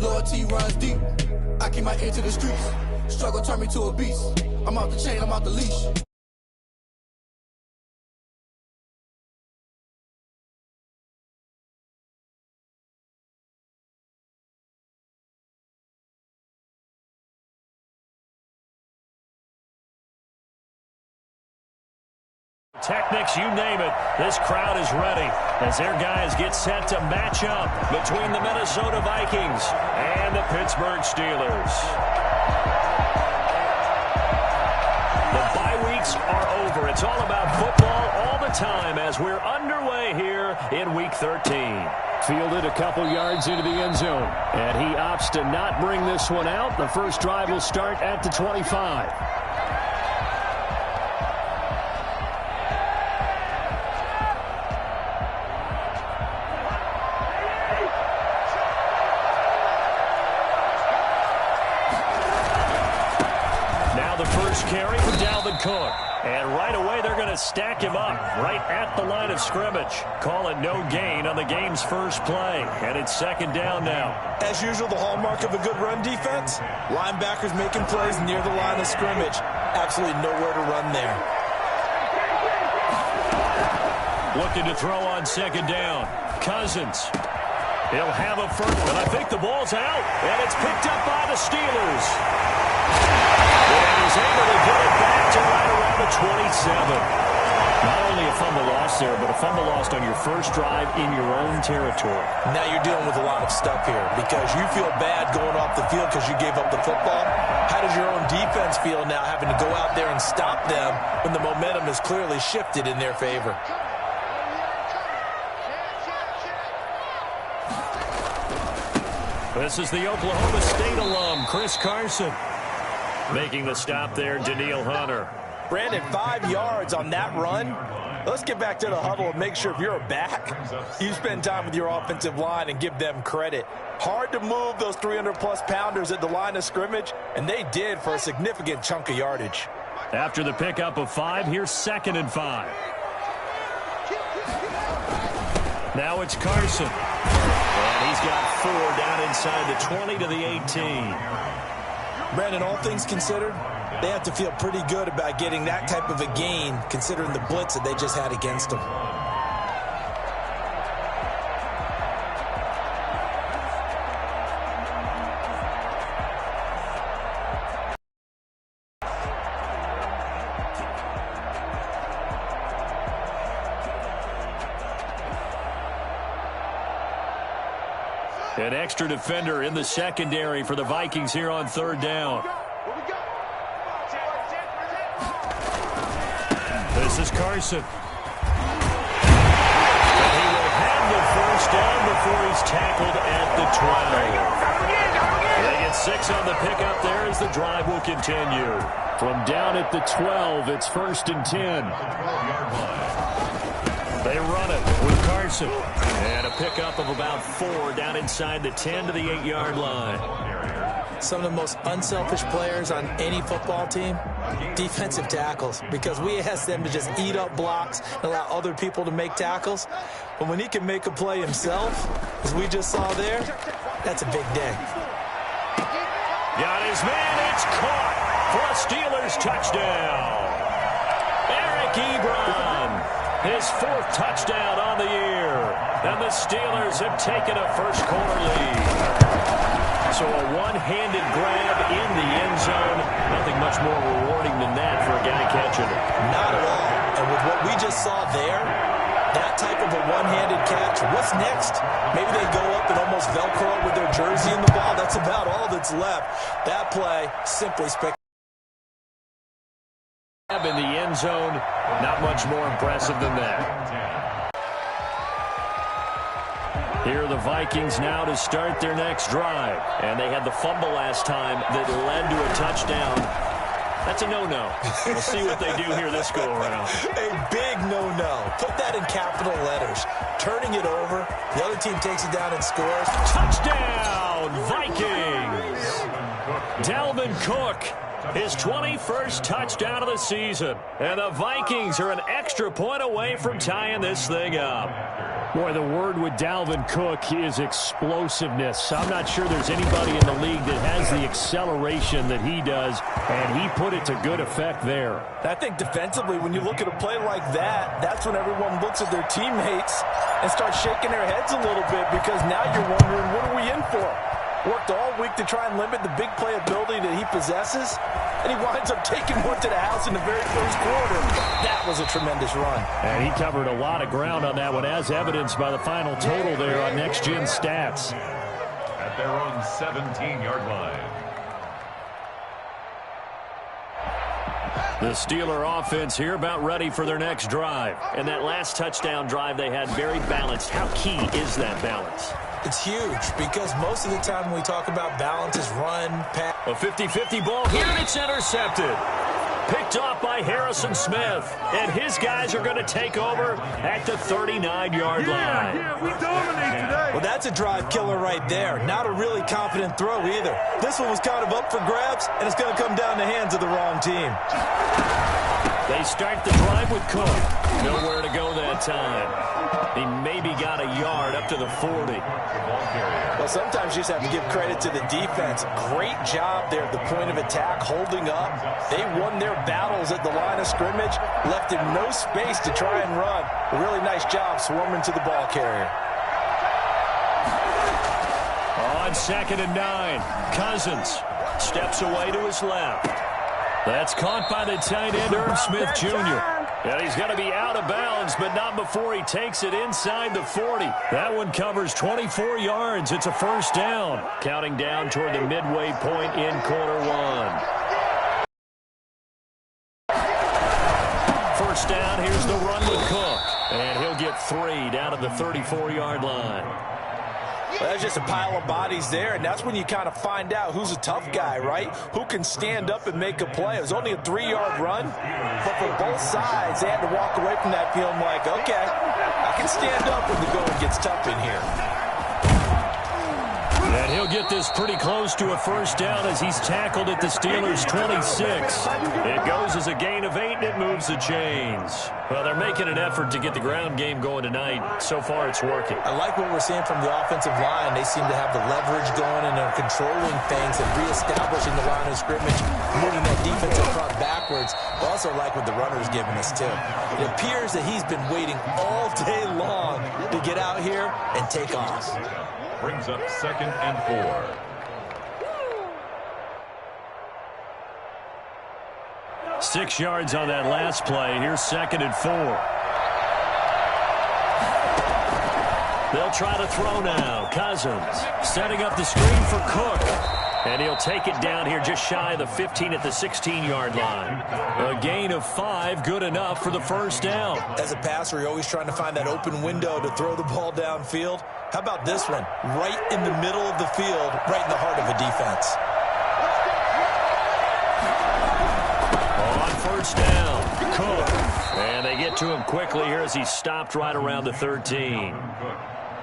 Loyalty runs deep. I keep my ear to the streets. Struggle turn me to a beast. I'm off the chain, I'm off the leash. Techniques, you name it, this crowd is ready as their guys get set to match up between the Minnesota Vikings and the Pittsburgh Steelers. The bye weeks are over. It's all about football all the time as we're underway here in Week 13. Fielded a couple yards into the end zone, and he opts to not bring this one out. The first drive will start at the 25. Carry for Dalvin Cook. And right away, they're going to stack him up right at the line of scrimmage. Call it no gain on the game's first play. And it's second down now. As usual, the hallmark of a good run defense, linebackers making plays near the line of scrimmage. Absolutely nowhere to run there. Looking to throw on second down. Cousins. He'll have a first, but I think the ball's out. And it's picked up by the Steelers. And he's able to get it back to right around the 27. Not only a fumble loss there, but a fumble lost on your first drive in your own territory. Now you're dealing with a lot of stuff here because you feel bad going off the field because you gave up the football. How does your own defense feel now having to go out there and stop them when the momentum is clearly shifted in their favor? This is the Oklahoma State alum, Chris Carson. Making the stop there, Danielle Hunter. Brandon, 5 yards on that run. Let's get back to the huddle and make sure if you're a back, you spend time with your offensive line and give them credit. Hard to move those 300-plus pounders at the line of scrimmage, and they did for a significant chunk of yardage. After the pickup of 5, here's 2nd and 5. Now it's Carson. And he's got 4 down inside the 20 to the 18. Brandon, all things considered, they have to feel pretty good about getting that type of a gain considering the blitz that they just had against them. An extra defender in the secondary for the Vikings here on 3rd down. This is Carson. And he will have the first down before he's tackled at the 12. They get 6 on the pickup there as the drive will continue. From down at the 12, it's 1st and 10. They run it with Carson. And a pickup of about 4 down inside the 10 to the 8-yard line. Some of the most unselfish players on any football team, defensive tackles, because we ask them to just eat up blocks and allow other people to make tackles. But when he can make a play himself, as we just saw there, that's a big day. Got his man. It's caught for a Steelers touchdown. Eric Ebron. His 4th touchdown on the year. And the Steelers have taken a first-quarter lead. So a one-handed grab in the end zone. Nothing much more rewarding than that for a guy catching it. Not at all. And with what we just saw there, that type of a one-handed catch, what's next? Maybe they go up and almost Velcro with their jersey in the ball. That's about all that's left. That play, simply spectacular. In the end zone, not much more impressive than that. Here are the Vikings now to start their next drive. And they had the fumble last time that led to a touchdown. That's a no-no. We'll see what they do here this go-around. A big no-no. Put that in capital letters. Turning it over, the other team takes it down and scores. Touchdown, Vikings! Dalvin Cook. His 21st touchdown of the season. And the Vikings are an extra point away from tying this thing up. Boy, the word with Dalvin Cook is explosiveness. I'm not sure there's anybody in the league that has the acceleration that he does, and he put it to good effect there. I think defensively, when you look at a play like that, that's when everyone looks at their teammates and starts shaking their heads a little bit, because now you're wondering, what are we in for? Worked all week to try and limit the big play ability that he possesses, and he winds up taking one to the house in the very first quarter. That was a tremendous run. And he covered a lot of ground on that one, as evidenced by the final total there on Next Gen Stats. At their own 17-yard line. The Steeler offense here about ready for their next drive. And that last touchdown drive they had very balanced. How key is that balance? It's huge, because most of the time when we talk about balance is run, pass. A 50-50 ball here, and it's intercepted. Picked off by Harrison Smith. And his guys are going to take over at the 39-yard line. Yeah, we dominate today. Well, that's a drive killer right there. Not a really confident throw either. This one was kind of up for grabs, and it's going to come down the hands of the wrong team. They start the drive with Cook. Nowhere to go that time. He maybe got a yard up to the 40. Well, sometimes you just have to give credit to the defense. Great job there at the point of attack, holding up. They won their battles at the line of scrimmage, left him no space to try and run. A really nice job swarming to the ball carrier. On 2nd and 9, Cousins steps away to his left. That's caught by the tight end, Irv Smith Jr. And he's going to be out of bounds, but not before he takes it inside the 40. That one covers 24 yards. It's a first down. Counting down toward the midway point in quarter one. First down, here's the run with Cook. And he'll get 3 down at the 34-yard line. Well, there's just a pile of bodies there, and that's when you kind of find out who's a tough guy, right? Who can stand up and make a play. It was only a 3-yard run, but for both sides, they had to walk away from that feeling like, okay, I can stand up when the going gets tough in here. And he'll get this pretty close to a first down as he's tackled at the Steelers' 26. It goes as a gain of 8, and it moves the chains. Well, they're making an effort to get the ground game going tonight. So far, it's working. I like what we're seeing from the offensive line. They seem to have the leverage going, and they're controlling things and reestablishing the line of scrimmage, moving that defensive front backwards. I also like what the runner's giving us, too. It appears that he's been waiting all day long to get out here and take off. Brings up 2nd and 4. Six yards on that last play. Here's 2nd and 4. They'll try to throw now. Cousins setting up the screen for Cook. And he'll take it down here just shy of the 15 at the 16-yard line. A gain of 5, good enough for the first down. As a passer, you're always trying to find that open window to throw the ball downfield. How about this one? Right in the middle of the field, right in the heart of a defense. On first down, Cook. And they get to him quickly here as he's stopped right around the 13.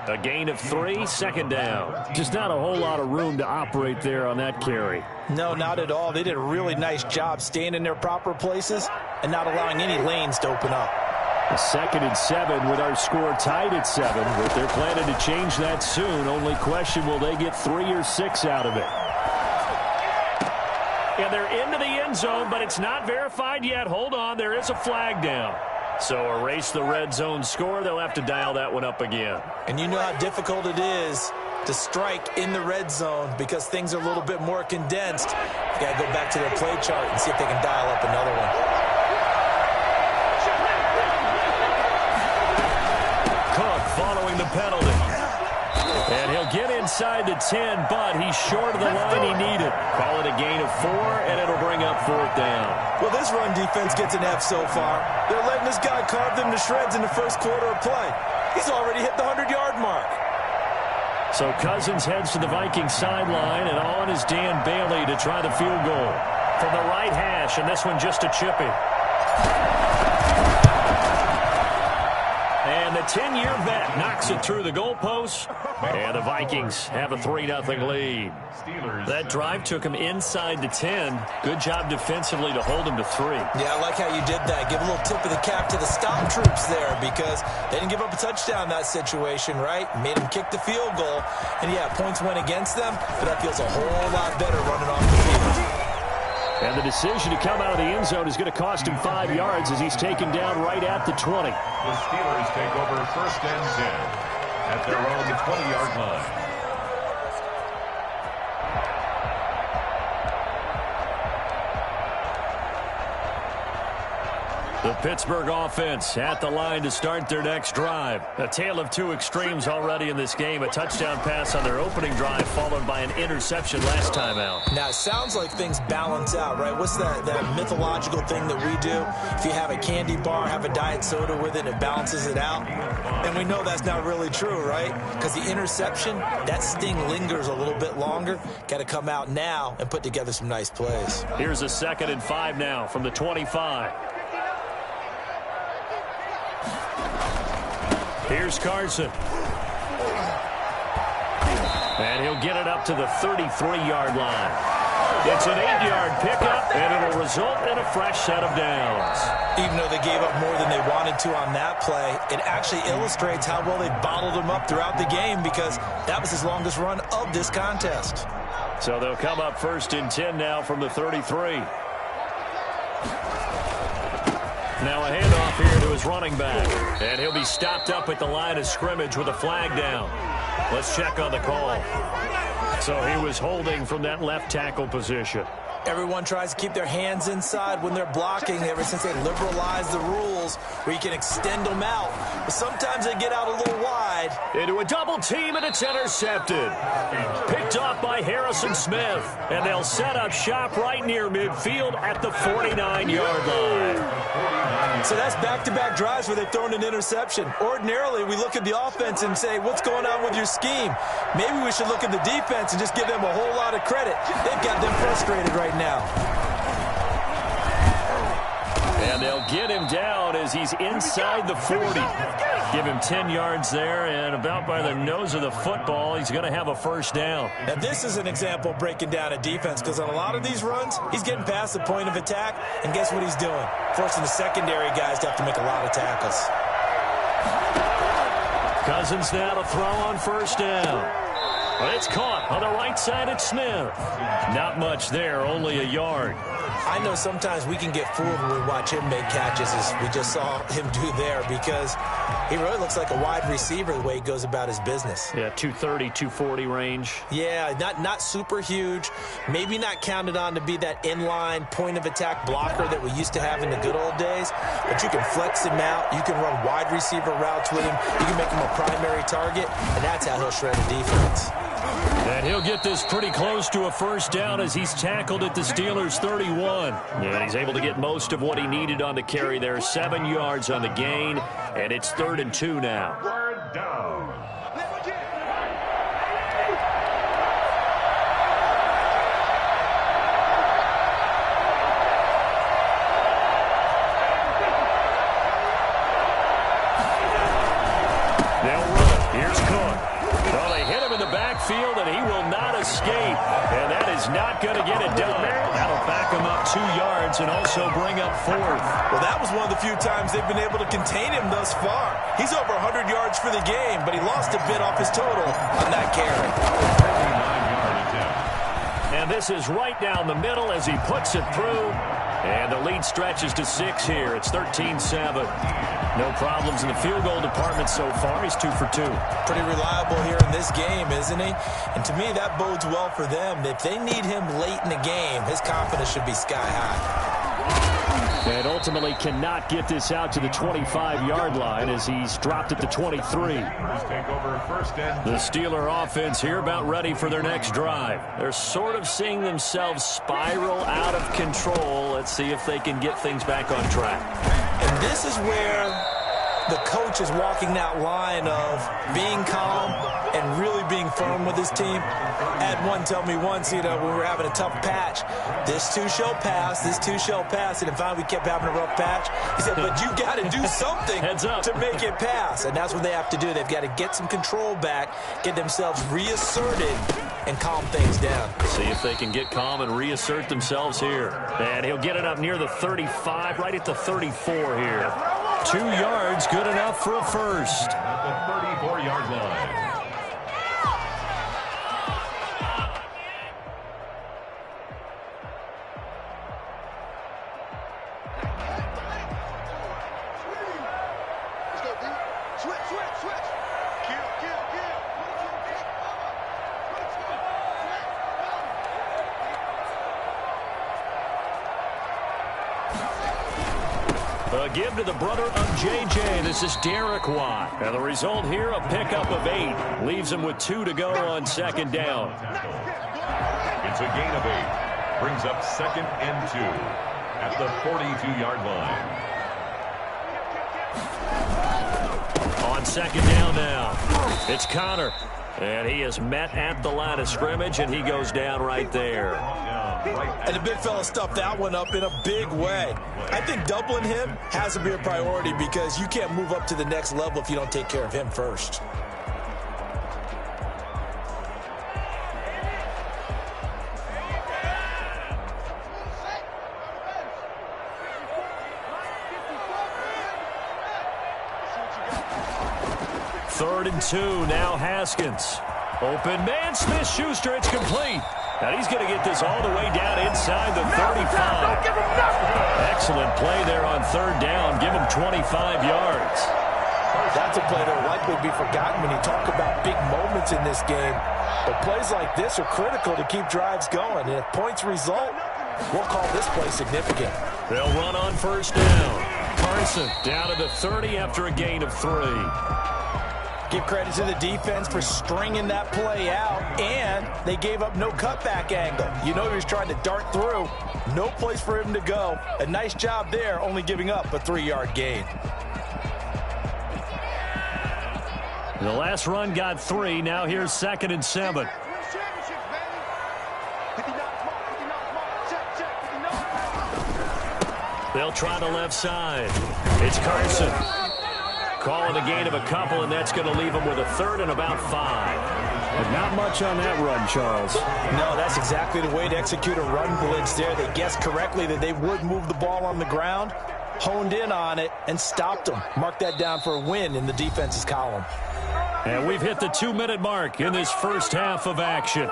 A gain of 3, 2nd down. Just not a whole lot of room to operate there on that carry. No, not at all. They did a really nice job staying in their proper places and not allowing any lanes to open up. A 2nd and 7 with our score tied at 7, but they're planning to change that soon. Only question, will they get 3 or 6 out of it? And they're into the end zone, but it's not verified yet. Hold on, there is a flag down. So erase the red zone score. They'll have to dial that one up again. And you know how difficult it is to strike in the red zone because things are a little bit more condensed. You got to go back to their play chart and see if they can dial up another one. Cook following the penalty. And he'll get inside the 10, but he's short of the line he needed. Call it a gain of 4, and it'll bring up 4th down. Well, this run defense gets an F so far. They're letting this guy carve them to shreds in the first quarter of play. He's already hit the 100-yard mark. So Cousins heads to the Vikings sideline, and on is Dan Bailey to try the field goal. From the right hash, and this one just a chippy. And the 10-year vet knocks it through the goalpost. And the Vikings have a 3-0 lead. That drive took them inside the 10. Good job defensively to hold them to 3. Yeah, I like how you did that. Give a little tip of the cap to the stop troops there because they didn't give up a touchdown in that situation, right? Made them kick the field goal. And, yeah, points went against them, but that feels a whole lot better running off the field. And the decision to come out of the end zone is going to cost him 5 yards as he's taken down right at the 20. The Steelers take over 1st and 10 at their own 20-yard line. The Pittsburgh offense at the line to start their next drive. A tale of two extremes already in this game. A touchdown pass on their opening drive followed by an interception last time out. Now, it sounds like things balance out, right? What's that mythological thing that we do? If you have a candy bar, have a diet soda with it, it balances it out. And we know that's not really true, right? Because the interception, that sting lingers a little bit longer. Got to come out now and put together some nice plays. Here's a 2nd and 5 now from the 25. Here's Carson. And he'll get it up to the 33-yard line. It's an 8-yard pickup, and it'll result in a fresh set of downs. Even though they gave up more than they wanted to on that play, it actually illustrates how well they bottled them up throughout the game because that was his longest run of this contest. So they'll come up 1st and 10 now from the 33. Now a handoff here to his running back. And he'll be stopped up at the line of scrimmage with a flag down. Let's check on the call. So he was holding from that left tackle position. Everyone tries to keep their hands inside when they're blocking ever since they liberalized the rules where you can extend them out. But sometimes they get out a little wide. Into a double team, and it's intercepted. Picked off by Harrison Smith. And they'll set up shop right near midfield at the 49-yard line. So that's back-to-back drives where they've thrown an interception. Ordinarily, we look at the offense and say, what's going on with your scheme? Maybe we should look at the defense and just give them a whole lot of credit. They've got them frustrated right now. And they'll get him down as he's inside the 40. Give him 10 yards there, and about by the nose of the football, he's going to have a first down. Now, this is an example of breaking down a defense because on a lot of these runs, he's getting past the point of attack, and guess what he's doing? Forcing the secondary guys to have to make a lot of tackles. Cousins now to throw on first down. But it's caught on the right side at Smith. Not much there, only a yard. I know sometimes we can get fooled when we watch him make catches as we just saw him do there because he really looks like a wide receiver the way he goes about his business. Yeah, 230, 240 range. Yeah, not super huge. Maybe not counted on to be that inline point-of-attack blocker that we used to have in the good old days, but you can flex him out. You can run wide receiver routes with him. You can make him a primary target, and that's how he'll shred a defense. And he'll get this pretty close to a first down as he's tackled at the Steelers' 31. And he's able to get most of what he needed on the carry there. 7 yards on the gain, and it's 3rd and 2 now. Third down. They'll run. Here's Cook. Well, they hit him in the backfield, and he will not escape. And that is not going to get it done. That'll back him up 2 yards and also bring up 4th. Well, that was one of the few times they've been able to contain him thus far. He's over 100 yards for the game, but he lost a bit off his total on that carry. And this is right down the middle as he puts it through. And the lead stretches to 6 here. It's 13-7. No problems in the field goal department so far. He's 2 for 2. Pretty reliable here in this game, isn't he? And to me, that bodes well for them. If they need him late in the game, his confidence should be sky high. And ultimately cannot get this out to the 25-yard line as he's dropped at the 23. The Steeler offense here about ready for their next drive. They're sort of seeing themselves spiral out of control. Let's see if they can get things back on track. And this is where the coach is walking that line of being calm and really being firm with his team. I had one tell me once, when we were having a tough patch, this too shall pass, this too shall pass, and finally we kept having a rough patch. He said, but you got to do something to make it pass, and that's what they have to do. They've got to get some control back, get themselves reasserted, and calm things down. See if they can get calm and reassert themselves here. And he'll get it up near the 35, right at the 34 here. 2 yards, good enough for a first. At the 34-yard line. A give to the brother of J.J. This is Derek Watt. And the result here, a pickup of 8. Leaves him with 2 to go on second down. It's a gain of 8. Brings up 2nd and 2 at the 42-yard line. On second down now, it's Connor. And he is met at the line of scrimmage, and he goes down right there. And the big fella stuffed that one up in a big way. I think doubling him has to be a priority because you can't move up to the next level if you don't take care of him first. Third and 2, now Haskins. Open man, Smith-Schuster, it's complete. And he's going to get this all the way down inside the 35. Excellent play there on third down. Give him 25 yards. That's a play that will likely be forgotten when you talk about big moments in this game. But plays like this are critical to keep drives going. And if points result, we'll call this play significant. They'll run on first down. Carson down to the 30 after a gain of 3. Give credit to the defense for stringing that play out, and they gave up no cutback angle. You know he was trying to dart through. No place for him to go. A nice job there, only giving up a 3-yard gain. The last run got 3. Now here's 2nd and 7. They'll try the left side. It's Carson. Calling a gain of a couple, and that's going to leave him with a 3rd and about 5. But not much on that run, Charles. No, that's exactly the way to execute a run blitz there. They guessed correctly that they would move the ball on the ground, honed in on it, and stopped them. Mark that down for a win in the defense's column. And we've hit the 2-minute mark in this first half of action.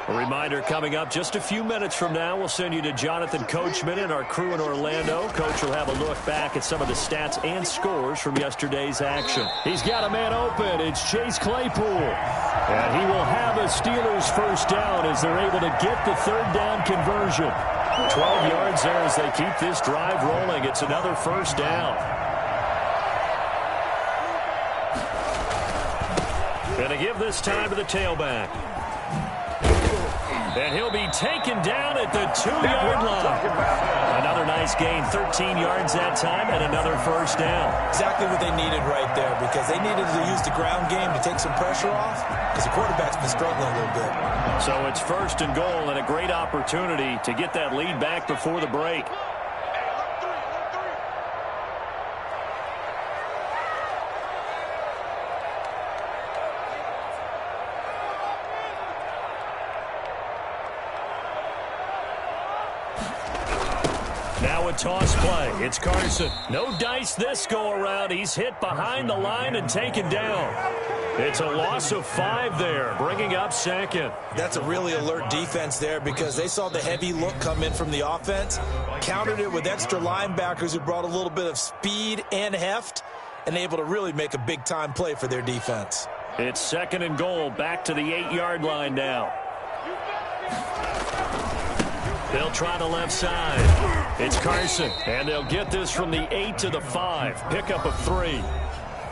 A reminder coming up just a few minutes from now, we'll send you to Jonathan Coachman and our crew in Orlando. Coach will have a look back at some of the stats and scores from yesterday's action. He's got a man open. It's Chase Claypool. And he will have a Steelers first down as they're able to get the 3rd down conversion. 12 yards there as they keep this drive rolling. It's another first down. Gonna give this time to the tailback. And he'll be taken down at the 2-yard line. Another nice gain, 13 yards that time, and another first down. Exactly what they needed right there, because they needed to use the ground game to take some pressure off, because the quarterback's been struggling a little bit. So it's 1st and goal, and a great opportunity to get that lead back before the break. Now a toss play. It's Carson. No dice this go-around. He's hit behind the line and taken down. It's a loss of 5 there, bringing up 2nd. That's a really alert defense there because they saw the heavy look come in from the offense, countered it with extra linebackers who brought a little bit of speed and heft, and able to really make a big-time play for their defense. It's 2nd and goal, back to the 8-yard line now. They'll try the left side. It's Carson, and they'll get this from the 8 to the 5. Pickup of 3.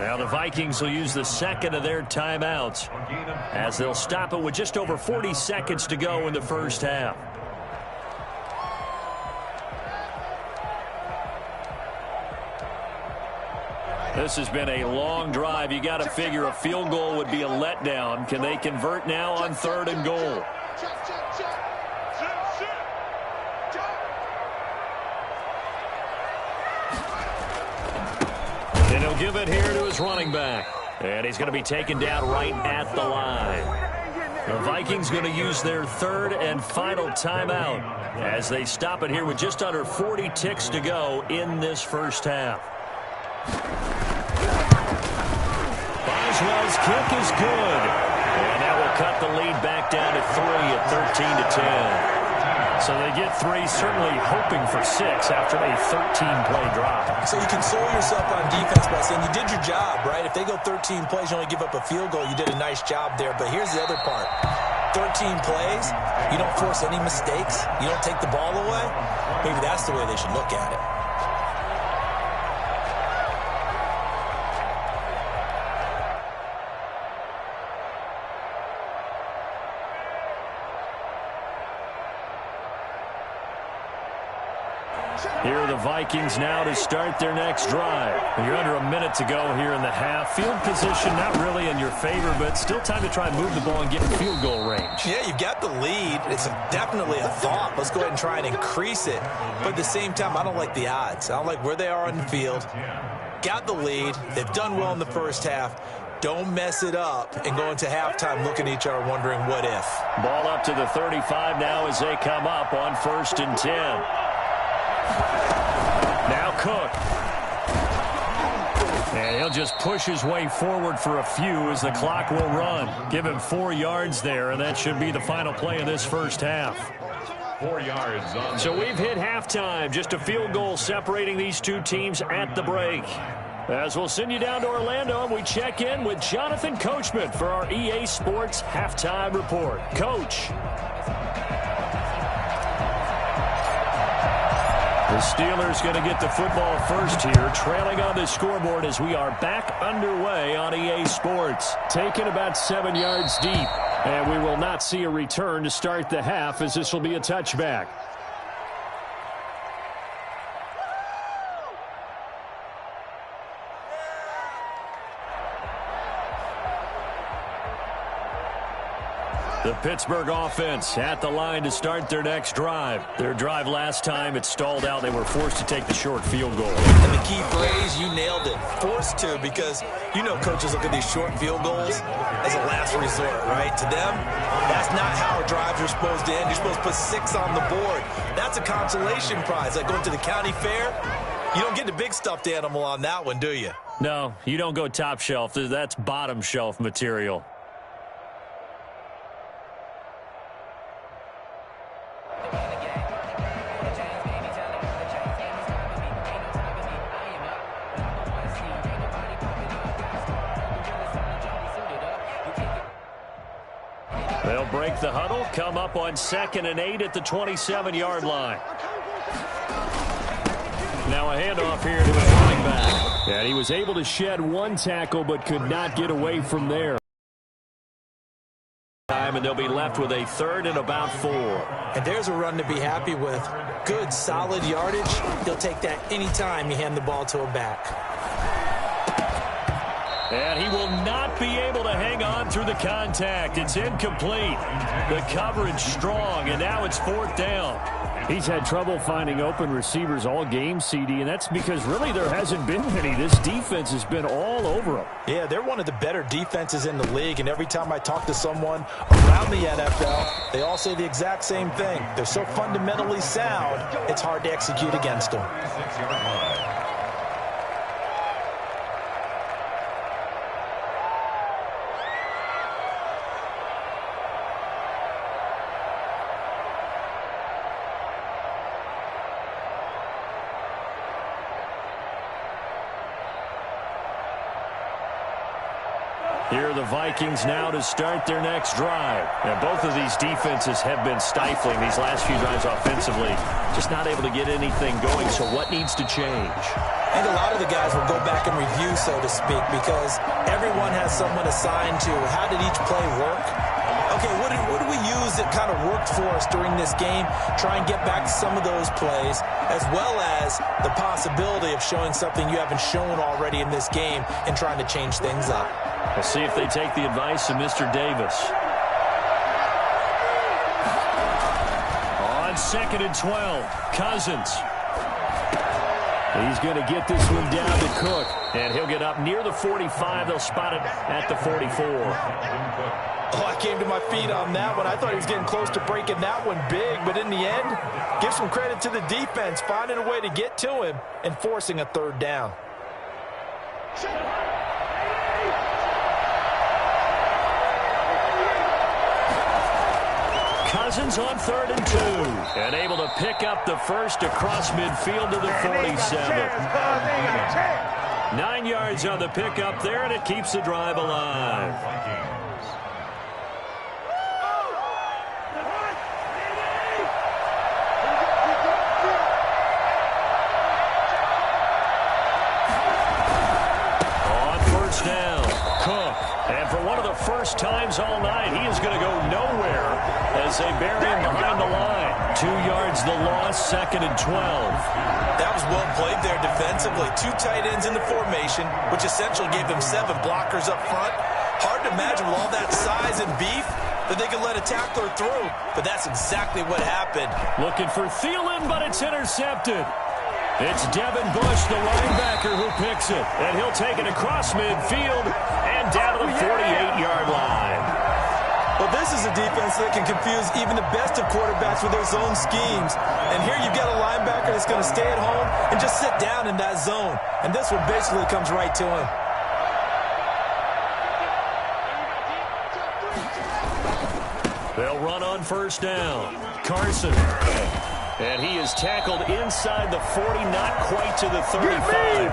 Now the Vikings will use the second of their timeouts as they'll stop it with just over 40 seconds to go in the first half. This has been a long drive. You got to figure a field goal would be a letdown. Can they convert now on 3rd and goal? And he'll give it here to his running back. And he's going to be taken down right at the line. The Vikings going to use their 3rd and final timeout as they stop it here with just under 40 ticks to go in this first half. Boswell's kick is good. And that will cut the lead back down to 3 at 13-10. So they get 3, certainly hoping for 6 after a 13-play drive. So you console yourself on defense by saying you did your job, right? If they go 13 plays, you only give up a field goal, you did a nice job there. But here's the other part. 13 plays, you don't force any mistakes, you don't take the ball away. Maybe that's the way they should look at it. Here are the Vikings now to start their next drive. You're under a minute to go here in the half. Field position not really in your favor, but still time to try and move the ball and get in field goal range. Yeah, you've got the lead. It's definitely a thought. Let's go ahead and try and increase it. But at the same time, I don't like the odds. I don't like where they are on the field. Got the lead. They've done well in the first half. Don't mess it up and go into halftime looking at each other wondering what if. Ball up to the 35 now as they come up on 1st and 10. Now Cook. And he'll just push his way forward for a few as the clock will run. Give him 4 yards there, and that should be the final play of this first half. 4 yards on. So we've hit halftime. Just a field goal separating these two teams at the break. As we'll send you down to Orlando, and we check in with Jonathan Coachman for our EA Sports Halftime Report. Coach. The Steelers going to get the football first here, trailing on the scoreboard as we are back underway on EA Sports. Taken about 7 yards deep, and we will not see a return to start the half as this will be a touchback. The Pittsburgh offense at the line to start their next drive. Their drive last time, it stalled out. They were forced to take the short field goal. And the key phrase, you nailed it, forced to, because you know coaches look at these short field goals as a last resort, right? To them, that's not how drives are supposed to end. You're supposed to put 6 on the board. That's a consolation prize. Like going to the county fair, you don't get the big stuffed animal on that one, do you? No, you don't go top shelf. That's bottom shelf material. They'll break the huddle, come up on 2nd and 8 at the 27-yard line. Now a handoff here to his running back. And he was able to shed 1 tackle but could not get away from there. And they'll be left with a 3rd and about 4. And there's a run to be happy with. Good, solid yardage. He'll take that anytime you hand the ball to a back. And he will not be able to hang on through the contact. It's incomplete. The coverage strong, and now it's 4th down. He's had trouble finding open receivers all game, CD, and that's because really there hasn't been any. This defense has been all over him. Yeah, they're one of the better defenses in the league, and every time I talk to someone around the NFL, they all say the exact same thing. They're so fundamentally sound, it's hard to execute against them. Here are the Vikings now to start their next drive. And both of these defenses have been stifling these last few drives offensively. Just not able to get anything going, so what needs to change? I think a lot of the guys will go back and review, so to speak, because everyone has someone assigned to how did each play work. Okay, what do we use that kind of worked for us during this game? Try and get back to some of those plays, as well as the possibility of showing something you haven't shown already in this game and trying to change things up. We'll see if they take the advice of Mr. Davis. On 2nd and 12, Cousins. He's going to get this one down to Cook, and he'll get up near the 45. They'll spot it at the 44. Oh, I came to my feet on that one. I thought he was getting close to breaking that one big, but in the end, give some credit to the defense, finding a way to get to him and forcing a 3rd down. Cousins on 3rd and 2, and able to pick up the first across midfield to the 47. 9 yards on the pickup there, and it keeps the drive alive. On 1st down, Cook. And for one of the first times all night, he is going to go nowhere as they bury him behind the line. 2 yards the loss, 2nd and 12. That was well played there defensively. 2 tight ends in the formation, which essentially gave them 7 blockers up front. Hard to imagine with all that size and beef that they could let a tackler through, but that's exactly what happened. Looking for Thielen, but it's intercepted. It's Devin Bush, the linebacker, who picks it. And he'll take it across midfield and down to the 48-yard line. Well, this is a defense that can confuse even the best of quarterbacks with their zone schemes. And here you've got a linebacker that's going to stay at home and just sit down in that zone. And this one basically comes right to him. They'll run on 1st down. Carson. And he is tackled inside the 40, not quite to the 35.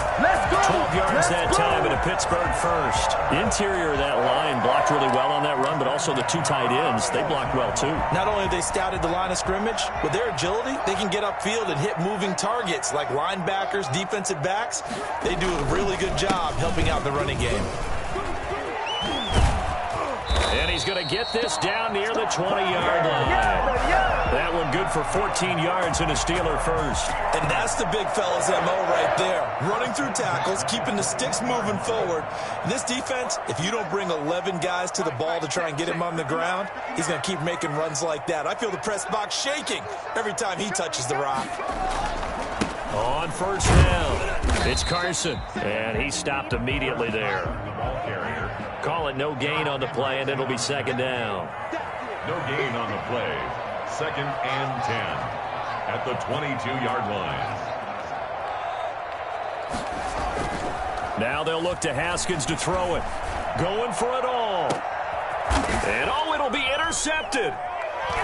12 yards that time and a Pittsburgh first. Interior of that line blocked really well on that run, but also the 2 tight ends, they blocked well too. Not only have they scouted the line of scrimmage, with their agility, they can get upfield and hit moving targets like linebackers, defensive backs. They do a really good job helping out the running game. And he's going to get this down near the 20-yard line. That one good for 14 yards and a Steeler first. And that's the big fella's MO right there. Running through tackles, keeping the sticks moving forward. And this defense, if you don't bring 11 guys to the ball to try and get him on the ground, he's going to keep making runs like that. I feel the press box shaking every time he touches the rock. On 1st down, it's Carson. And he stopped immediately there. Call it no gain on the play, and it'll be 2nd down. No gain on the play. 2nd and 10 at the 22-yard line. Now they'll look to Haskins to throw it. Going for it all. And oh, it'll be intercepted.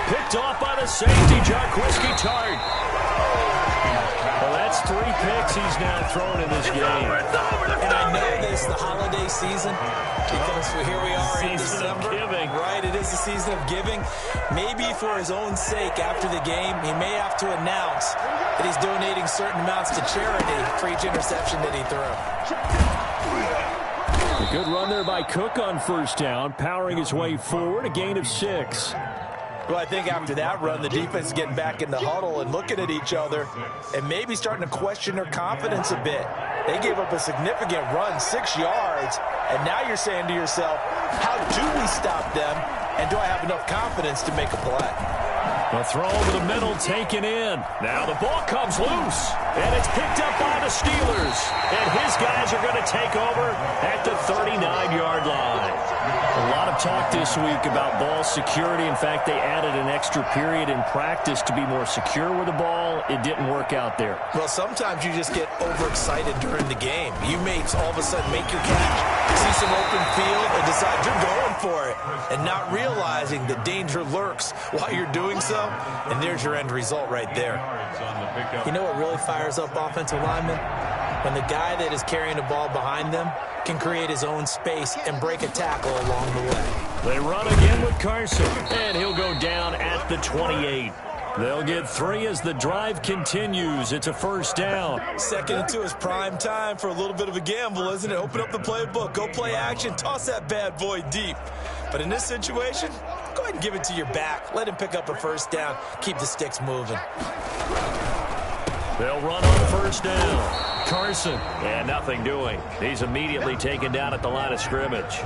Picked off by the safety, Jarquiski Tart. Well, that's 3 picks he's now thrown in this game. And I know this, the holiday season, because here we are in December. Giving. Right, it is the season of giving. Maybe for his own sake after the game, he may have to announce that he's donating certain amounts to charity for each interception that he threw. A good run there by Cook on 1st down, powering his way forward, a gain of 6. Well, I think after that run, the defense is getting back in the huddle and looking at each other and maybe starting to question their confidence a bit. They gave up a significant run, 6 yards, and now you're saying to yourself, how do we stop them, and do I have enough confidence to make a play? A throw over the middle taken in. Now the ball comes loose, and it's picked up by the Steelers. And his guys are going to take over at the 39-yard line. A lot of talk this week about ball security. In fact, they added an extra period in practice to be more secure with the ball. It didn't work out there. Well, sometimes you just get overexcited during the game. You may all of a sudden make your catch, see some open field, and decide you're going for it, and not realizing the danger lurks while you're doing so, and there's your end result right there. You know what really fires up offensive linemen? when the guy that is carrying the ball behind them can create his own space and break a tackle along the way. They run again with Carson, and he'll go down at the 28. They'll get 3 as the drive continues. It's a first down. 2nd and 2 is prime time for a little bit of a gamble, isn't it? Open up the playbook, go play action, toss that bad boy deep. But in this situation, go ahead and give it to your back. Let him pick up a first down. Keep the sticks moving. They'll run on first down. Carson, and nothing doing. He's immediately taken down at the line of scrimmage.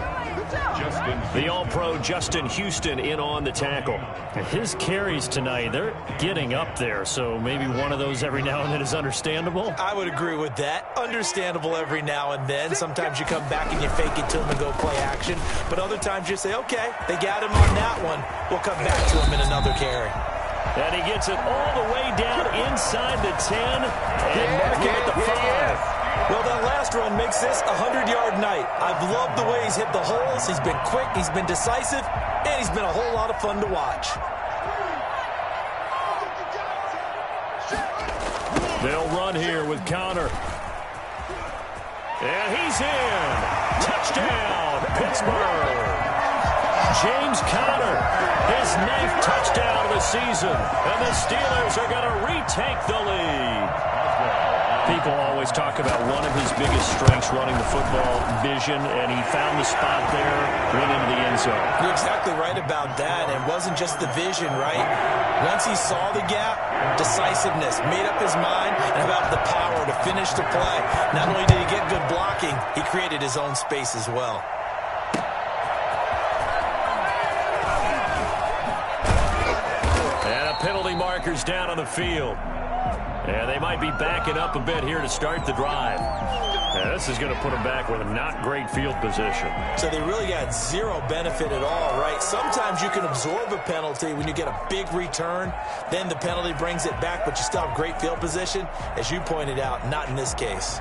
The All-Pro Justin Houston in on the tackle. His carries tonight, they're getting up there, so maybe one of those every now and then is understandable. I would agree with that. Understandable every now and then. Sometimes you come back and you fake it to him and go play action. But other times you say, okay, they got him on that one. We'll come back to him in another carry. And he gets it all the way down inside the 10 and marking at the 5. Well, that last run makes this a 100-yard night. I've loved the way he's hit the holes. He's been quick, he's been decisive, and he's been a whole lot of fun to watch. They'll run here with Connor. And he's in. Touchdown, Pittsburgh. James Conner, his 9th touchdown of the season, and the Steelers are going to retake the lead. People always talk about one of his biggest strengths running the football, vision, and he found the spot there, went into the end zone. You're exactly right about that. It wasn't just the vision, right? Once he saw the gap, decisiveness, made up his mind, and about the power to finish the play. Not only did he get good blocking, he created his own space as well. Penalty markers down on the field. And they might be backing up a bit here to start the drive. And this is going to put them back with a not great field position. So they really got zero benefit at all, right? Sometimes you can absorb a penalty when you get a big return. Then the penalty brings it back, but you still have great field position. As you pointed out, not in this case.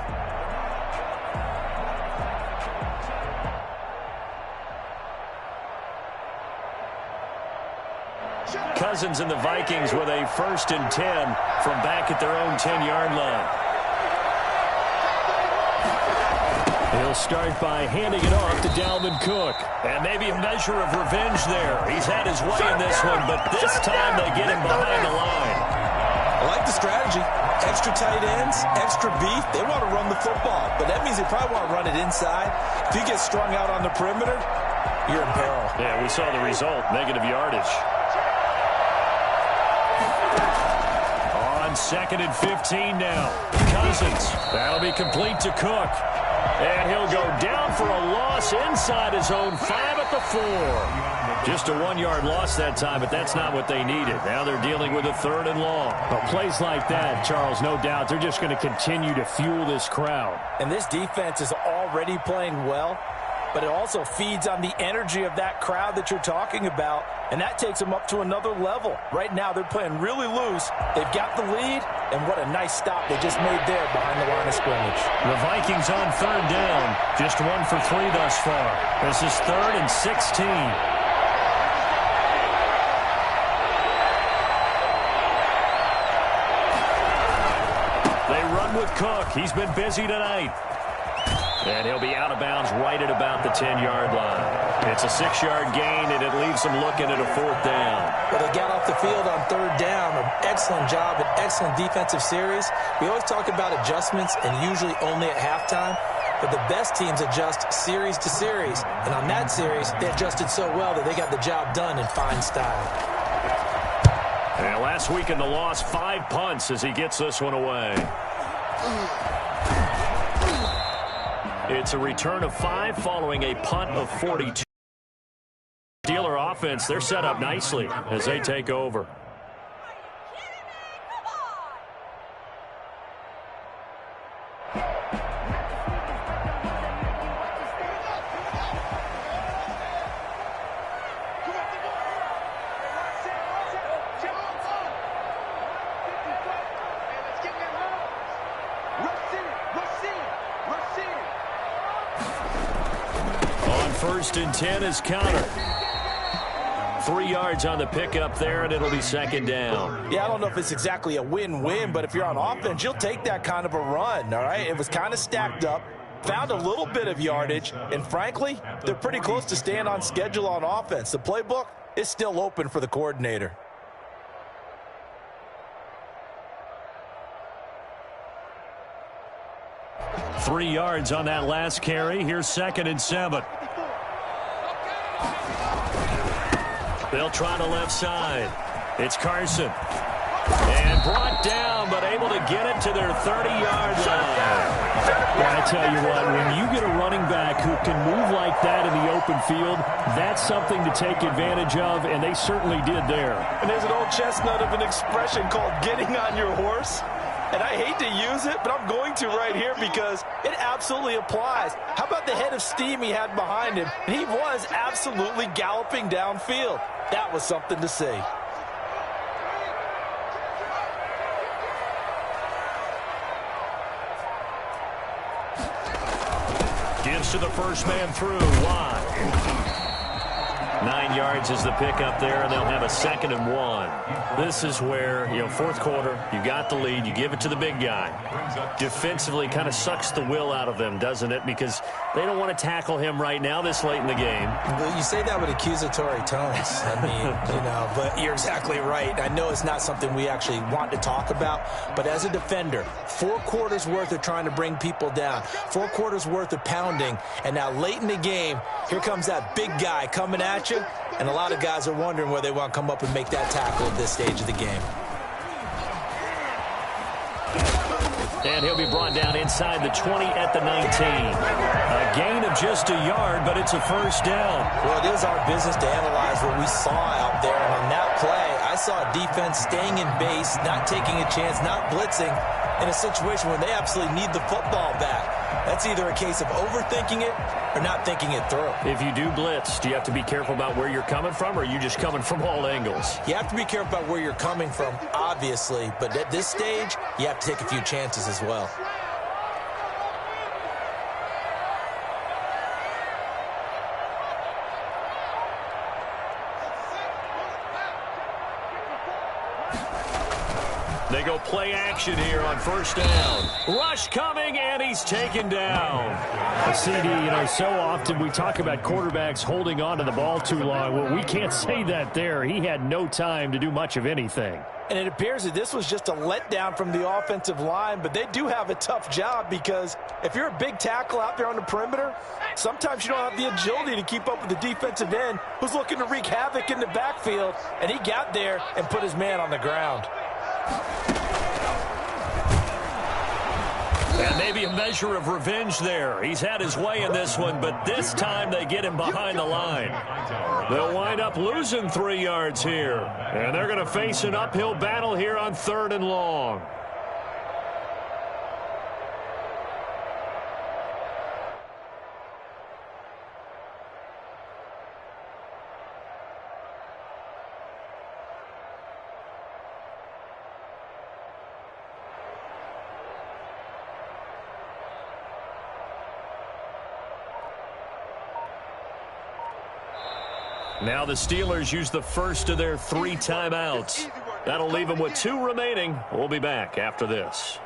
Cousins and the Vikings with a 1st and 10 from back at their own 10-yard line. He'll start by handing it off to Dalvin Cook. And maybe a measure of revenge there. He's had his way in this one, but this time they get him behind the line. I like the strategy. Extra tight ends, extra beef. They want to run the football, but that means they probably want to run it inside. If you get strung out on the perimeter, you're in peril. Yeah, we saw the result, negative yardage. On 2nd and 15 now. Cousins. That'll be complete to Cook. And he'll go down for a loss inside his own 5 at the 4. Just a 1-yard loss that time, but that's not what they needed. Now they're dealing with a 3rd and long. Well, plays like that, Charles, no doubt, they're just going to continue to fuel this crowd. And this defense is already playing well, but it also feeds on the energy of that crowd that you're talking about, and that takes them up to another level. Right now, they're playing really loose. They've got the lead, and what a nice stop they just made there behind the line of scrimmage. The Vikings on 3rd down, just 1 for 3 thus far. This is 3rd and 16. They run with Cook. He's been busy tonight. And he'll be out of bounds right at about the 10-yard line. It's a 6-yard gain, and it leaves them looking at a 4th down. Well, they got off the field on 3rd down. An excellent job, an excellent defensive series. We always talk about adjustments, and usually only at halftime. But the best teams adjust series to series. And on that series, they adjusted so well that they got the job done in fine style. And last week in the loss, 5 punts as he gets this one away. It's a return of 5 following a punt of 42. Steeler offense, they're set up nicely as they take over. On 1st and 10 is Connor. 3 yards on the pickup there, and it'll be second down. Yeah, I don't know if it's exactly a win-win, but if you're on offense, you'll take that kind of a run, all right? It was kind of stacked up, found a little bit of yardage, and frankly, they're pretty close to staying on schedule on offense. The playbook is still open for the coordinator. Three yards on that last carry. Here's 2nd and 7. They'll try the left side. It's Carson. And brought down, but able to get it to their 30-yard line. Yeah, I tell you what, when you get a running back who can move like that in the open field, that's something to take advantage of, and they certainly did there. And there's an old chestnut of an expression called getting on your horse. And I hate to use it, but I'm going to right here because it absolutely applies. How about the head of steam he had behind him? And he was absolutely galloping downfield. That was something to see. Gives to the first man through. Watt. 9 yards is the pickup there, and they'll have a 2nd and 1. This is where, fourth quarter, you got the lead, you give it to the big guy. Defensively kind of sucks the will out of them, doesn't it? Because they don't want to tackle him right now this late in the game. You say that with accusatory tones. I mean, but you're exactly right. I know it's not something we actually want to talk about, but as a defender, 4 quarters worth of trying to bring people down, 4 quarters worth of pounding, and now late in the game, here comes that big guy coming at you, and a lot of guys are wondering where they want to come up and make that tackle at this stage of the game. And he'll be brought down inside the 20 at the 19. A gain of just a yard, but it's a first down. Well, it is our business to analyze what we saw out there. And on that play, I saw a defense staying in base, not taking a chance, not blitzing in a situation where they absolutely need the football back. That's either a case of overthinking it or not thinking it through. If you do blitz, do you have to be careful about where you're coming from, or are you just coming from all angles? You have to be careful about where you're coming from, obviously, but at this stage, you have to take a few chances as well. They go play action here on first down. Rush coming, and he's taken down. CD, so often we talk about quarterbacks holding on to the ball too long. Well, we can't say that there. He had no time to do much of anything. And it appears that this was just a letdown from the offensive line, but they do have a tough job because if you're a big tackle out there on the perimeter, sometimes you don't have the agility to keep up with the defensive end who's looking to wreak havoc in the backfield, and he got there and put his man on the ground. And maybe a measure of revenge there. He's had his way in this one, but this time they get him behind the line. They'll wind up losing 3 yards here. And they're going to face an uphill battle here on 3rd and long. Now the Steelers use the first of their 3 timeouts. That'll leave them with 2 remaining. We'll be back after this.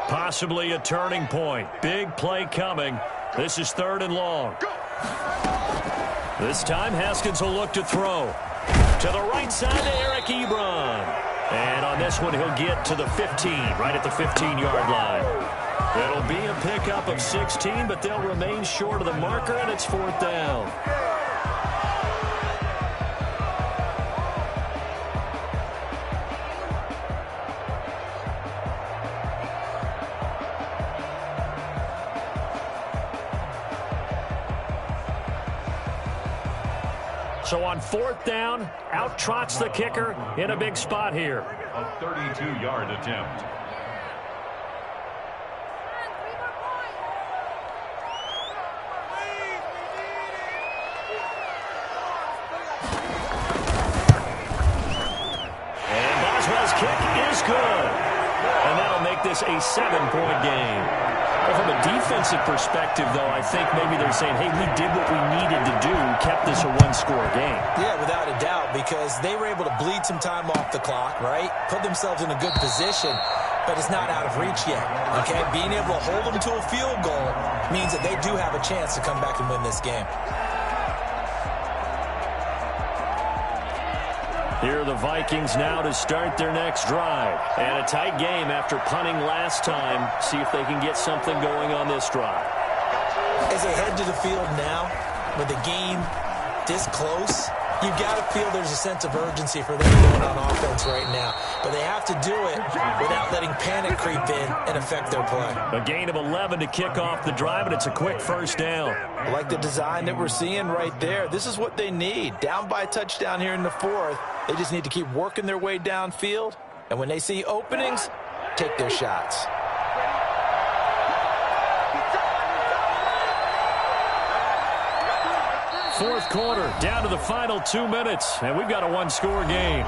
Possibly a turning point. Big play coming. This is 3rd and long. This time, Haskins will look to throw. To the right side to Eric Ebron. And on this one, he'll get to the 15, right at the 15-yard line. It'll be a pickup of 16, but they'll remain short of the marker, and it's 4th down. So on 4th down, out trots the kicker in a big spot here. A 32-yard attempt. is good. And that'll make this a 7-point game. Well, from a defensive perspective, though, I think maybe they're saying, hey, we did what we needed to do, kept this a one-score game. Yeah, without a doubt, because they were able to bleed some time off the clock, right? Put themselves in a good position, but it's not out of reach yet, okay? Being able to hold them to a field goal means that they do have a chance to come back and win this game. Here are the Vikings now to start their next drive. And a tight game after punting last time. See if they can get something going on this drive. As they head to the field now, with the game this close, you've got to feel there's a sense of urgency for them going on offense right now. But they have to do it without letting panic creep in and affect their play. A gain of 11 to kick off the drive, and it's a quick first down. I like the design that we're seeing right there. This is what they need. Down by a touchdown here in the fourth. They just need to keep working their way downfield. And when they see openings, take their shots. Fourth quarter, down to the final 2 minutes, and we've got a one-score game.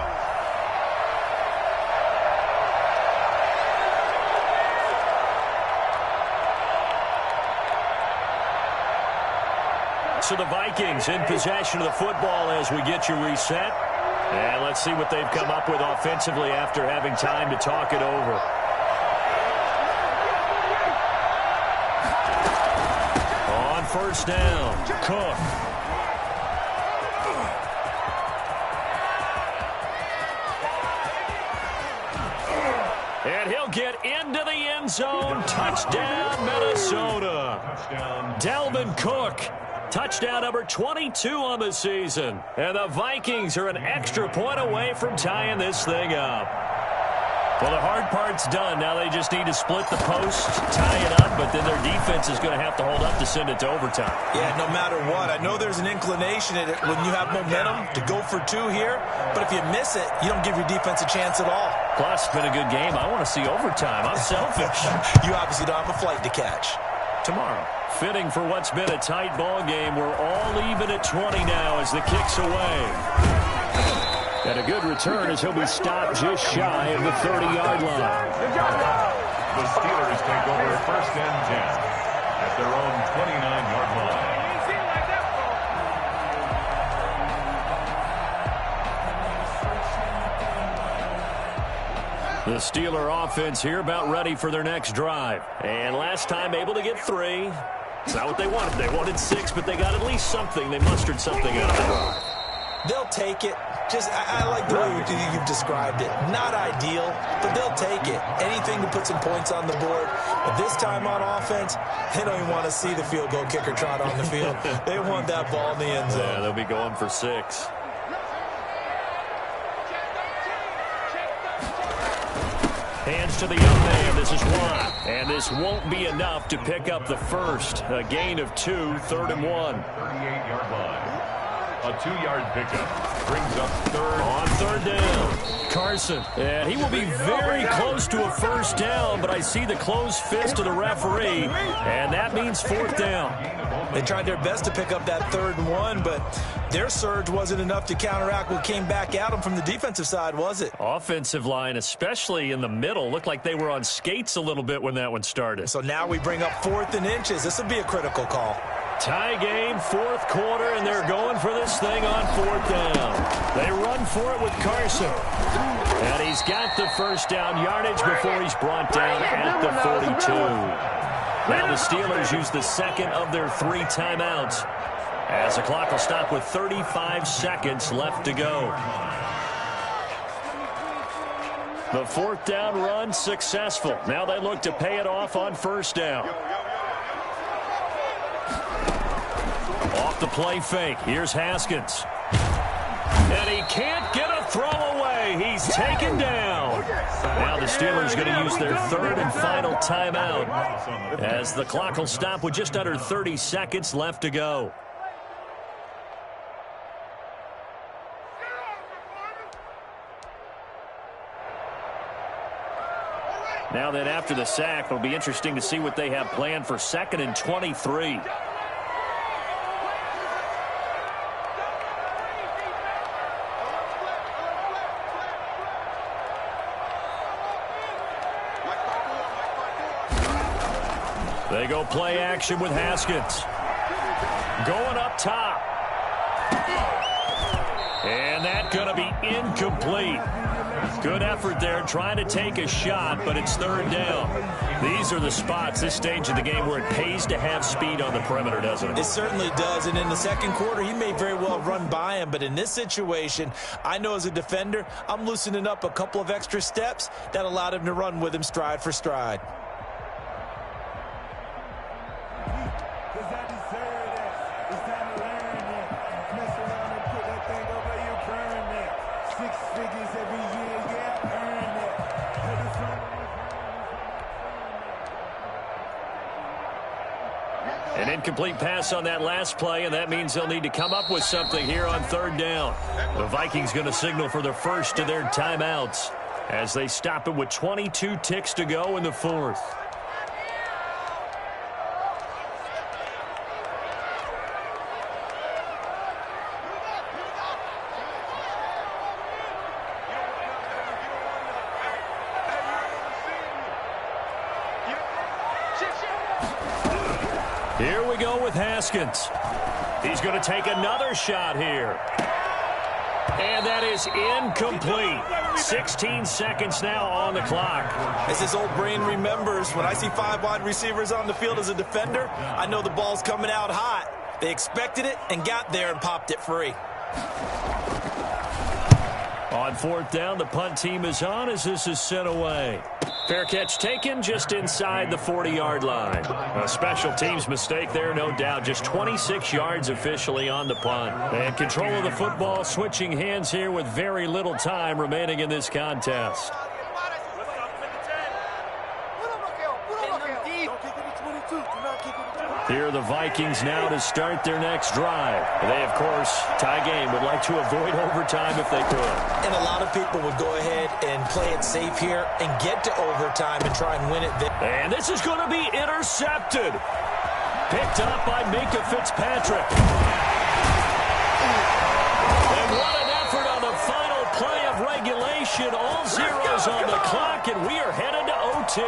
So the Vikings in possession of the football as we get you reset. And let's see what they've come up with offensively after having time to talk it over. On first down, Cook. And he'll get into the end zone. Touchdown, Minnesota. Dalvin Cook. Touchdown number 22 on the season. And the Vikings are an extra point away from tying this thing up. Well, the hard part's done. Now they just need to split the post, tie it up, but then their defense is going to have to hold up to send it to overtime. Yeah, no matter what. I know there's an inclination in it when you have momentum to go for two here, but if you miss it, you don't give your defense a chance at all. Plus, it's been a good game. I want to see overtime. I'm selfish. You obviously don't have a flight to catch. Tomorrow. Fitting for what's been a tight ball game. We're all even at 20 now as the kick's away. And a good return as he'll be stopped just shy of the 30-yard line. The Steelers take over first and 10 at their own 29-yard line. The Steeler offense here about ready for their next drive. And last time able to get 3. It's not what they wanted. They wanted 6, but they got at least something. They mustered something out of the drive. They'll take it. I like the way you've described it. Not ideal, but they'll take it. Anything to put some points on the board. But this time on offense, they don't even want to see the field goal kicker trot on the field. They want that ball in the end zone. Yeah, they'll be going for 6. Hands to the young man. This is Watt. And this won't be enough to pick up the first. A gain of 2, 3rd and 1. 38-yard line. A 2-yard pickup brings up third. On third down, Carson. And he will be very close to a first down, but I see the closed fist of the referee, and that means 4th down. They tried their best to pick up that 3rd and 1, but their surge wasn't enough to counteract what came back at them from the defensive side, was it? Offensive line, especially in the middle, looked like they were on skates a little bit when that one started. So now we bring up 4th and inches. This will be a critical call. Tie game, 4th quarter, and they're going for this thing on 4th down. They run for it with Carson. And he's got the first down yardage before he's brought down at the 42. Now the Steelers use the second of their 3 timeouts, as the clock will stop with 35 seconds left to go. The 4th down run successful. Now they look to pay it off on first down. Off the play fake. Here's Haskins. And he can't get a throw away. He's taken down. Now the Steelers going to use their 3rd and final timeout, as the clock will stop with just under 30 seconds left to go. Now then, after the sack, it'll be interesting to see what they have planned for 2nd and 23. They go play action with Haskins. Going up top. And that's going to be incomplete. Good effort there trying to take a shot, but it's third down. These are the spots, this stage of the game, where it pays to have speed on the perimeter, doesn't it? It certainly does, and in the second quarter, he may very well run by him, but in this situation, I know as a defender, I'm loosening up a couple of extra steps that allowed him to run with him stride for stride. An incomplete pass on that last play, and that means they'll need to come up with something here on third down. The Vikings going to signal for the first of their timeouts as they stop it with 22 ticks to go in the fourth. Here we go with Haskins. He's going to take another shot here. And that is incomplete. 16 seconds now on the clock. As his old brain remembers, when I see 5 wide receivers on the field as a defender, I know the ball's coming out hot. They expected it and got there and popped it free. On fourth down, the punt team is on as this is sent away. Fair catch taken just inside the 40-yard line. A special teams mistake there, no doubt. Just 26 yards officially on the punt. And control of the football switching hands here with very little time remaining in this contest. Here are the Vikings now to start their next drive. They, of course, tie game, would like to avoid overtime if they could. And a lot of people would go ahead and play it safe here and get to overtime and try and win it there. And this is going to be intercepted. Picked up by Minka Fitzpatrick. And what an effort on the final play of regulation. All zeros on the clock, and we are headed to OT.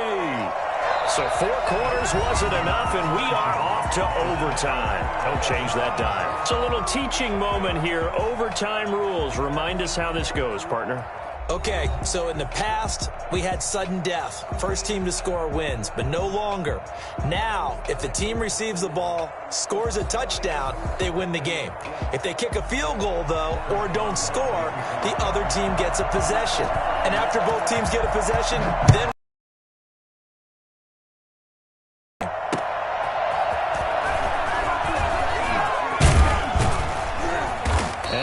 So 4 quarters wasn't enough, and we are off to overtime. Don't change that dime. It's a little teaching moment here. Overtime rules. Remind us how this goes, partner. Okay, so in the past, we had sudden death. First team to score wins, but no longer. Now, if the team receives the ball, scores a touchdown, they win the game. If they kick a field goal, though, or don't score, the other team gets a possession. And after both teams get a possession, then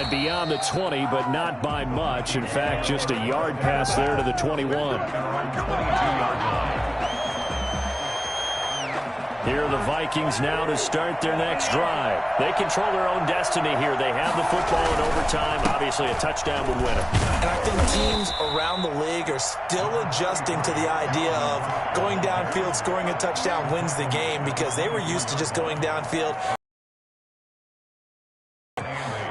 beyond the 20, but not by much. In fact, just a yard pass there to the 21. Here are the Vikings now to start their next drive. They control their own destiny here. They have the football in overtime. Obviously, a touchdown would win it. And I think teams around the league are still adjusting to the idea of going downfield, scoring a touchdown wins the game, because they were used to just going downfield.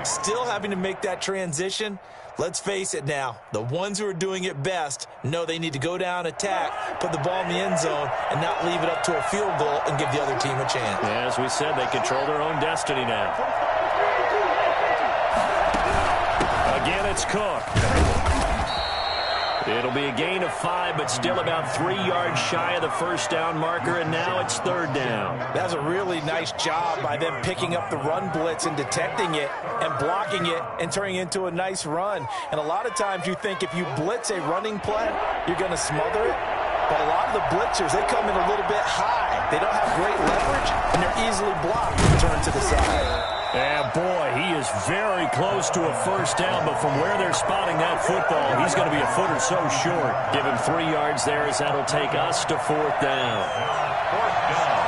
Still having to make that transition. Let's face it now, the ones who are doing it best know they need to go down, attack, put the ball in the end zone, and not leave it up to a field goal and give the other team a chance. Yeah, as we said, they control their own destiny now. Again, it's Cook. It'll be a gain of 5, but still about 3 yards shy of the first down marker, and now it's third down. That was a really nice job by them picking up the run blitz and detecting it and blocking it and turning it into a nice run. And a lot of times you think if you blitz a running play, you're going to smother it. But a lot of the blitzers, they come in a little bit high. They don't have great leverage, and they're easily blocked and turned to the side. And boy, he is very close to a first down, but from where they're spotting that football, he's going to be a foot or so short. Give him 3 yards there as that'll take us to fourth down. Fourth down.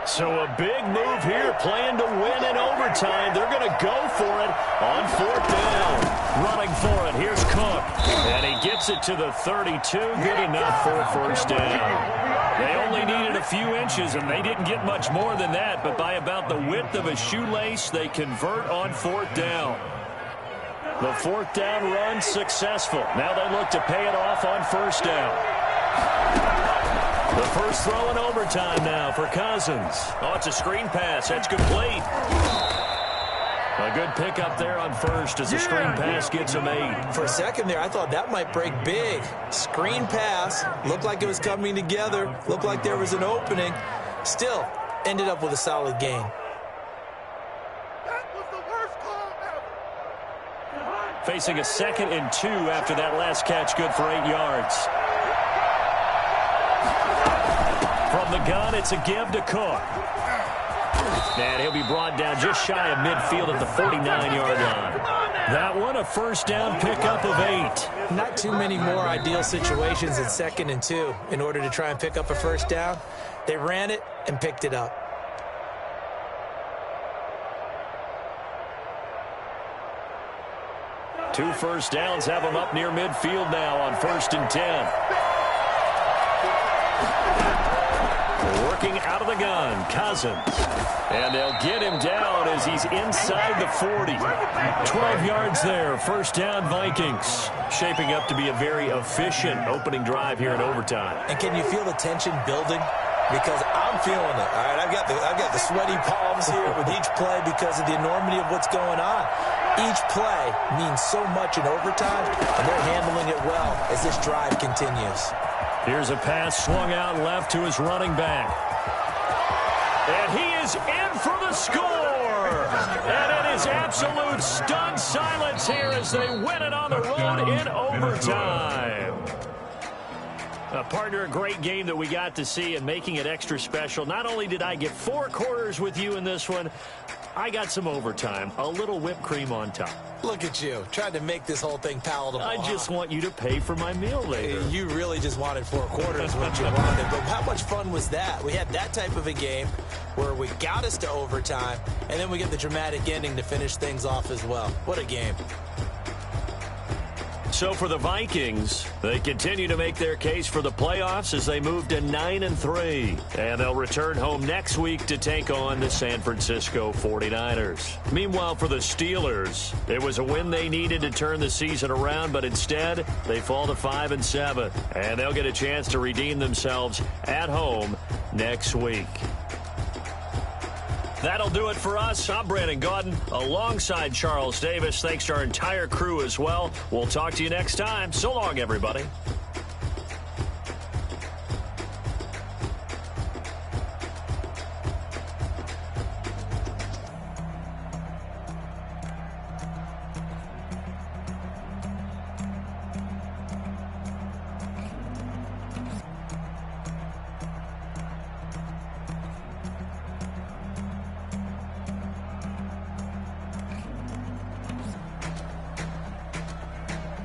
So a big move here, playing to win in overtime. They're going to go for it on fourth down. Running for it. Here's Cook. And he gets it to the 32. Good enough for a first down. They only needed a few inches, and they didn't get much more than that. But by about the width of a shoelace, they convert on fourth down. The fourth down run successful. Now they look to pay it off on first down. The first throw in overtime now for Cousins. Oh, it's a screen pass. That's complete. A good pickup there on first as the screen pass gets him 8. For a second there, I thought that might break big. Screen pass. Looked like it was coming together. Looked like there was an opening. Still, ended up with a solid gain. That was the worst call ever. Facing a 2nd and 2 after that last catch, good for 8 yards. From the gun, it's a give to Cook. And he'll be brought down just shy of midfield at the 49-yard line. That one, a first down pickup of 8. Not too many more ideal situations in 2nd and 2 in order to try and pick up a first down. They ran it and picked it up. Two first downs have them up near midfield now on 1st and 10. Working out of the gun, Cousins. And they'll get him down as he's inside the 40. 12 yards there, first down Vikings. Shaping up to be a very efficient opening drive here in overtime. And can you feel the tension building? Because I'm feeling it. All right, I've got the sweaty palms here with each play because of the enormity of what's going on. Each play means so much in overtime, and they're handling it well as this drive continues. Here's a pass swung out left to his running back. And he is in for the score. And it is absolute stunned silence here as they win it on the road in overtime. Partner, a great game that we got to see and making it extra special. Not only did I get 4 quarters with you in this one, I got some overtime, a little whipped cream on top. Look at you, trying to make this whole thing palatable. I just want you to pay for my meal later. You really just wanted 4 quarters what you wanted. But how much fun was that? We had that type of a game where we got us to overtime, and then we get the dramatic ending to finish things off as well. What a game. So for the Vikings, they continue to make their case for the playoffs as they move to 9-3. And they'll return home next week to take on the San Francisco 49ers. Meanwhile, for the Steelers, it was a win they needed to turn the season around, but instead they fall to 5-7. And they'll get a chance to redeem themselves at home next week. That'll do it for us. I'm Brandon Gaudin alongside Charles Davis. Thanks to our entire crew as well. We'll talk to you next time. So long, everybody.